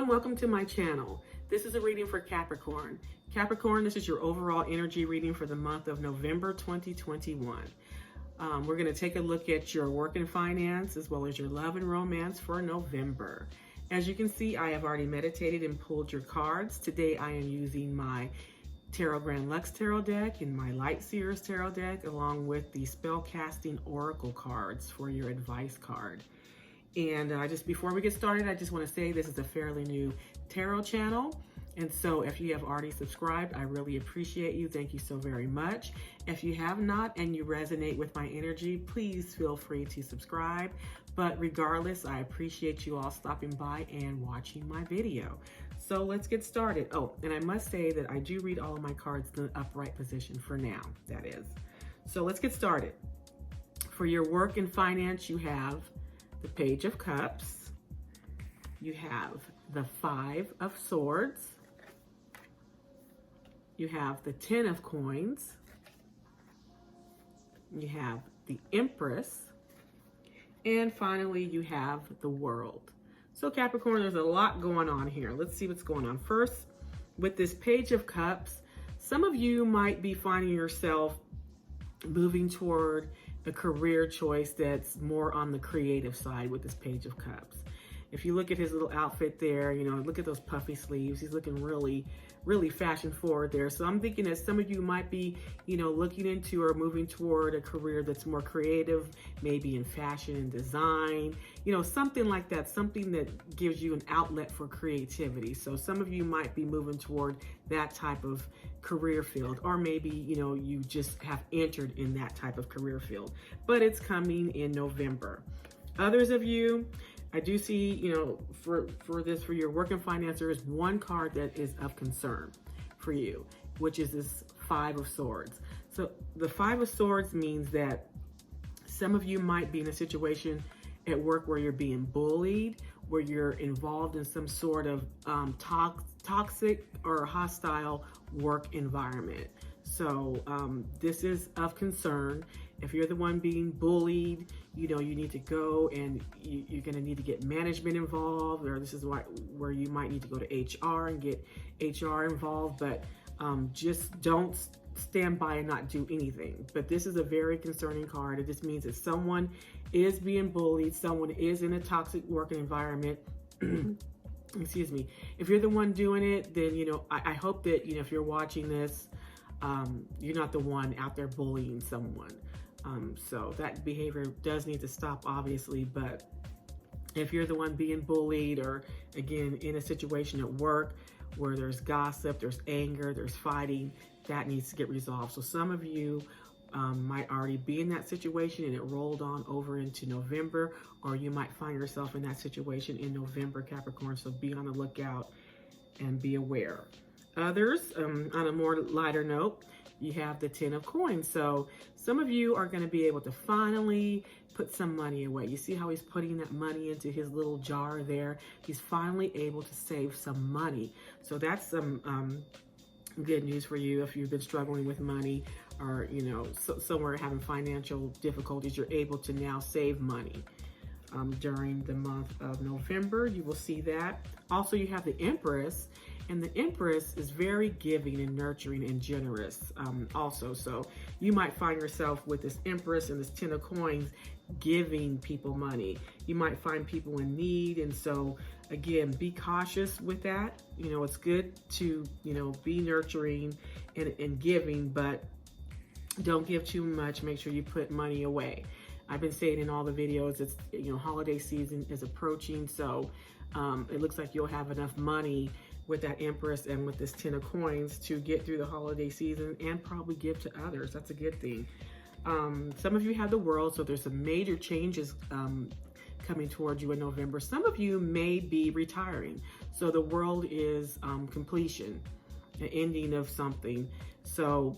everyone, welcome to my channel. This is a reading for Capricorn. Capricorn, this is your overall energy reading for the month of November 2021. We're going to take a look at your work and finance as well as your love and romance for November. As you can see, I have already meditated and pulled your cards. Today I am using my Tarot Grand Luxe Tarot deck and my Light Seers Tarot deck along with the Spellcasting Oracle cards for your advice card. And just before we get started, I just want to say this is a fairly new tarot channel. And so if you have already subscribed, I really appreciate you. Thank you so very much. If you have not and you resonate with my energy, please feel free to subscribe. But regardless, I appreciate you all stopping by and watching my video. So let's get started. Oh, and I must say that I do read all of my cards in the upright position for now, that is. So let's get started. For your work and finance, you have the Page of Cups, you have the Five of Swords, you have the Ten of Coins, you have the Empress, and finally you have the World. So Capricorn, there's a lot going on here. Let's see what's going on. First, with this Page of Cups, some of you might be finding yourself moving toward a career choice that's more on the creative side with this Page of Cups. If you look at his little outfit there, you know, look at those puffy sleeves. He's looking really, really fashion forward there. So I'm thinking that some of you might be, you know, looking into or moving toward a career that's more creative, maybe in fashion and design, you know, something like that, something that gives you an outlet for creativity. So some of you might be moving toward that type of career field, or maybe, you know, you just have entered in that type of career field, but it's coming in November. Others of you, I do see, you know, for your work and finance, there is one card that is of concern for you, which is this Five of Swords. So the Five of Swords means that some of you might be in a situation at work where you're being bullied, where you're involved in some sort of toxic or hostile work environment. So this is of concern. If you're the one being bullied, you know, you need to go and you're going to need to get management involved, or this is where you might need to go to HR and get HR involved, but just don't stand by and not do anything. But this is a very concerning card. It just means that someone is being bullied, someone is in a toxic working environment. Excuse me. If you're the one doing it, then, you know, I hope that, you know, if you're watching this, you're not the one out there bullying someone. So that behavior does need to stop, obviously, but if you're the one being bullied, or again, in a situation at work where there's gossip, there's anger, there's fighting, that needs to get resolved. So some of you might already be in that situation and it rolled on over into November, or you might find yourself in that situation in November, Capricorn. So be on the lookout and be aware. Others, on a more lighter note, you have the Ten of Coins. So some of you are going to be able to finally put some money away. You see how he's putting that money into his little jar there? He's finally able to save some money. So that's some good news for you if you've been struggling with money, or, you know, somewhere having financial difficulties. You're able to now save money during the month of November. You will see that. Also, you have the Empress. And the Empress is very giving and nurturing and generous also. So you might find yourself with this Empress and this Ten of Coins giving people money. You might find people in need. And so, again, be cautious with that. You know, it's good to, you know, be nurturing and giving, but don't give too much. Make sure you put money away. I've been saying in all the videos, it's, you know, holiday season is approaching. So it looks like you'll have enough money with that Empress and with this Ten of Coins to get through the holiday season and probably give to others. That's a good thing. Some of you have the World, so there's some major changes coming towards you in November. Some of you may be retiring. So the World is completion, an ending of something. So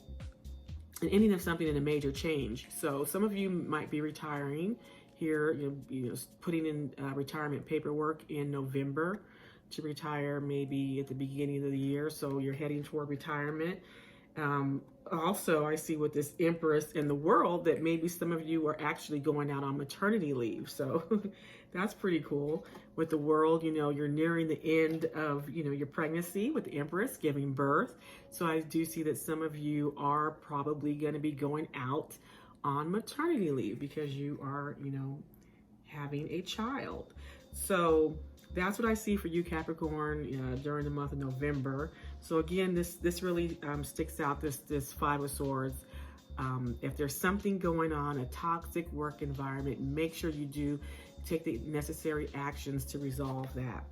an ending of something and a major change. So some of you might be retiring here, you know, putting in retirement paperwork in November to retire maybe at the beginning of the year. So you're heading toward retirement. Also, I see with this Empress in the World that maybe some of you are actually going out on maternity leave. So That's pretty cool. With the world, you know, you're nearing the end of, you know, your pregnancy with the Empress, giving birth. So I do see that some of you are probably going to be going out on maternity leave because you are, you know, having a child. So that's what I see for you, Capricorn, during the month of November. So again, this really sticks out, this Five of Swords. If there's something going on, a toxic work environment, make sure you do take the necessary actions to resolve that.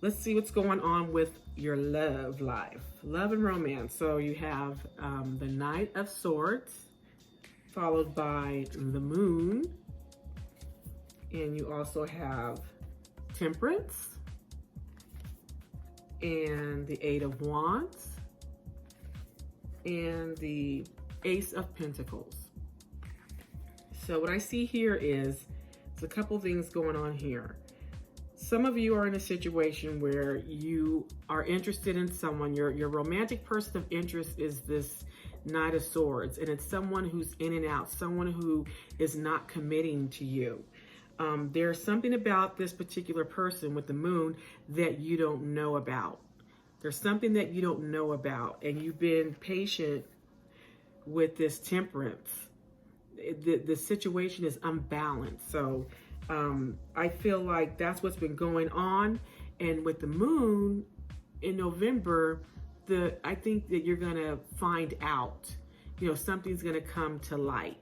Let's see what's going on with your love life, love and romance. So you have the Knight of Swords, followed by the Moon, and you also have Temperance and the Eight of Wands and the Ace of Pentacles. So what I see here is there's a couple things going on here. Some of you are in a situation where you are interested in someone. Your romantic person of interest is this Knight of Swords, and it's someone who's in and out, someone who is not committing to you. There's something about this particular person with the Moon that you don't know about. There's something that you don't know about, and you've been patient with this Temperance. The situation is unbalanced. So I feel like that's what's been going on. And with the Moon in November, I think that you're going to find out, you know, something's going to come to light.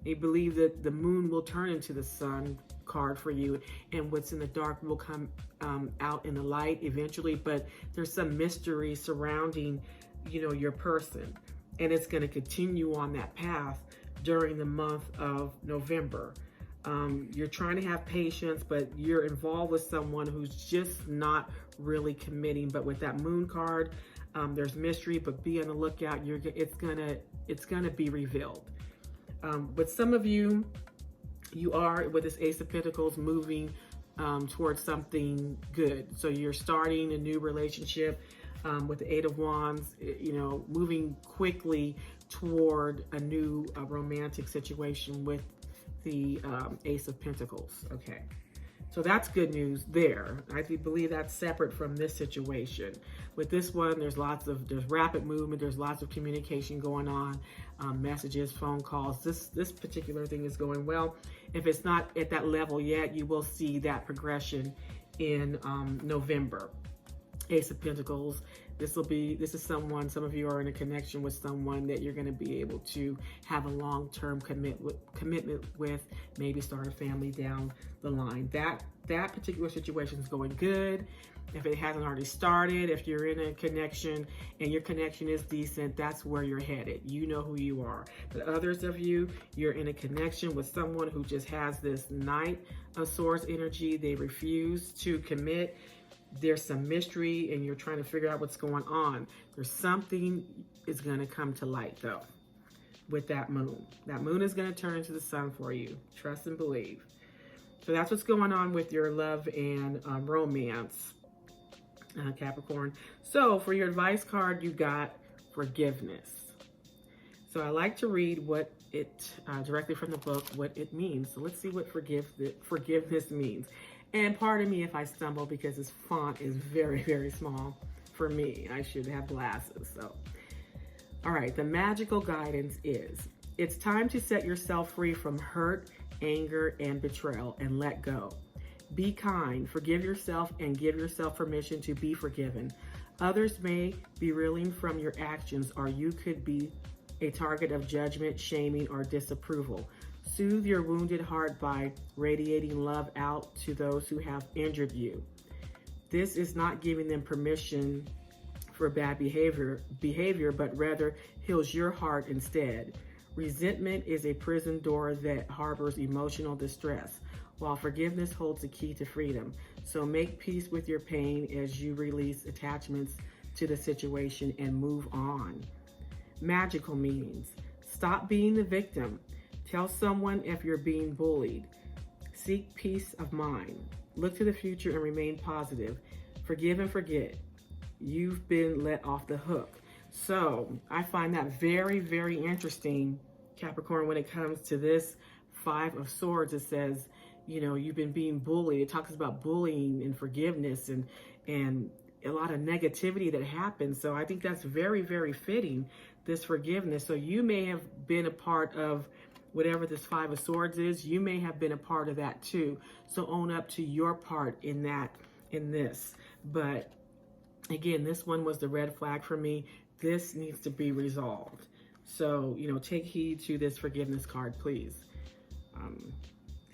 They believe that the Moon will turn into the Sun card for you, and what's in the dark will come out in the light eventually. But there's some mystery surrounding, you know, your person, and it's going to continue on that path during the month of November. You're trying to have patience, but you're involved with someone who's just not really committing. But with that Moon card, there's mystery, but be on the lookout. It's gonna be revealed. With some of you, you are with this Ace of Pentacles moving towards something good. So you're starting a new relationship with the Eight of Wands, you know, moving quickly toward a new romantic situation with the Ace of Pentacles. Okay, so that's good news there. I believe that's separate from this situation. With this one, there's rapid movement, there's lots of communication going on, messages, phone calls. This particular thing is going well. If it's not at that level yet, you will see that progression in November. Ace of Pentacles. This is someone, some of you are in a connection with someone that you're going to be able to have a long-term commitment with, maybe start a family down the line. That particular situation is going good. If it hasn't already started, if you're in a connection and your connection is decent, that's where you're headed. You know who you are. But others of you, you're in a connection with someone who just has this Knight of Swords energy. They refuse to commit. There's some mystery and you're trying to figure out what's going on. There's something is going to come to light though with that Moon. That Moon is going to turn into the Sun for you. Trust and believe. So that's what's going on with your love and romance, Capricorn. So for your advice card, you got forgiveness. So I like to read what it directly from the book, what it means. So let's see what forgiveness means. And pardon me if I stumble because this font is very, very small for me. I should have glasses. So, all right, the magical guidance is, it's time to set yourself free from hurt, anger, and betrayal and let go. Be kind, forgive yourself, and give yourself permission to be forgiven. Others may be reeling from your actions, or you could be a target of judgment, shaming, or disapproval. Soothe your wounded heart by radiating love out to those who have injured you. This is not giving them permission for bad behavior, but rather heals your heart instead. Resentment is a prison door that harbors emotional distress, while forgiveness holds the key to freedom. So make peace with your pain as you release attachments to the situation and move on. Magical meanings. Stop being the victim. Tell someone if you're being bullied. Seek peace of mind. Look to the future and remain positive. Forgive and forget. You've been let off the hook. So I find that very, very interesting, Capricorn, when it comes to this Five of Swords, it says, you know, you've been being bullied. It talks about bullying and forgiveness and a lot of negativity that happens. So I think that's very, very fitting, this forgiveness. So you may have been a part of whatever this Five of Swords is. You may have been a part of that too. So own up to your part in that, in this. But again, this one was the red flag for me. This needs to be resolved. So, you know, take heed to this forgiveness card, please.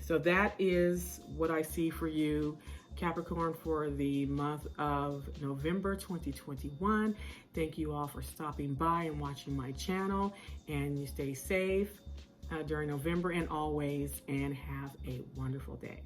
So that is what I see for you, Capricorn, for the month of November 2021. Thank you all for stopping by and watching my channel. And you stay safe during November and always, and have a wonderful day.